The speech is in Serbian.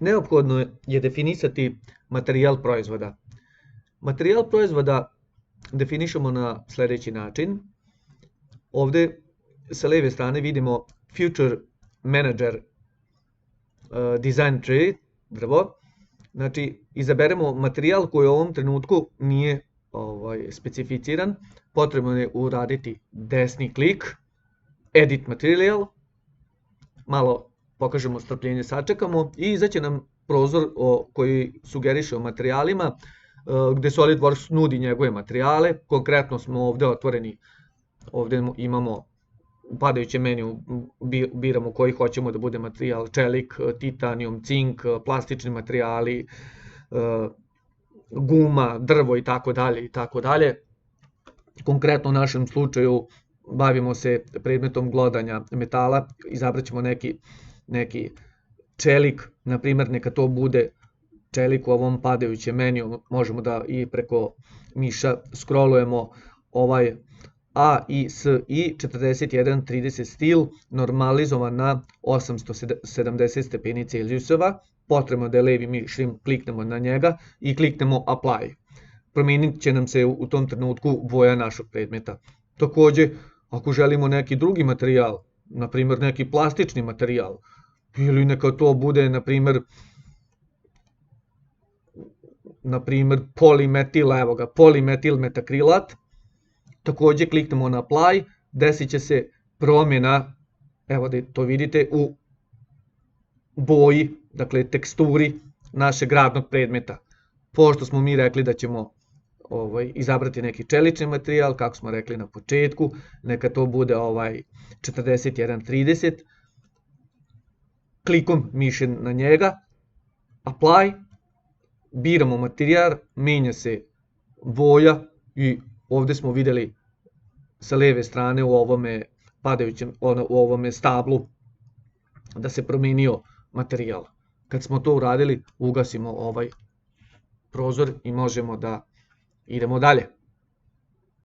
neophodno je definisati materijal proizvoda. Materijal proizvoda definišemo na sljedeći način. Ovdje sa lijeve strane vidimo Future Manager Design Tree, drvo. Znači, izaberemo materijal koji u ovom trenutku nije specificiran. Potrebno je uraditi desni klik, Edit Material, malo pokažemo strpljenje, sačekamo i izaće nam prozor koji sugeriše o materijalima, gdje SolidWorks nudi njegove materijale. Konkretno smo ovdje otvoreni, ovdje imamo u padajućem meniju, biramo koji hoćemo da bude materijal, čelik, titanijum, cink, plastični materijali, guma, drvo i tako dalje. Konkretno u našem slučaju bavimo se predmetom glodanja metala, izabrat ćemo neki čelik, na primjer neka to bude čelik u ovom padajućem meniju, možemo da i preko miša scrollujemo ovaj AISI 4130 stil, normalizovan na 870 stepeni Celzijusova. Potrebno da je levi mišem kliknemo na njega i kliknemo Apply. Promijenit će nam se u tom trenutku boja našeg predmeta. Također, ako želimo neki drugi materijal, na primjer neki plastični materijal, ili neka to bude na primjer polimetil metakrilat, također kliknemo na Apply, desit će se promjena, evo da to vidite, u boji, dakle teksturi našeg radnog predmeta. Pošto smo mi rekli da ćemo izabrati neki čelični materijal, kako smo rekli na početku, neka to bude 4130, klikom miša na njega, Apply, biramo materijal, menja se boja i ovdje smo vidjeli sa lijeve strane u ovome stablu da se promijenio materijal. Kad smo to uradili, ugasimo ovaj prozor i možemo da idemo dalje.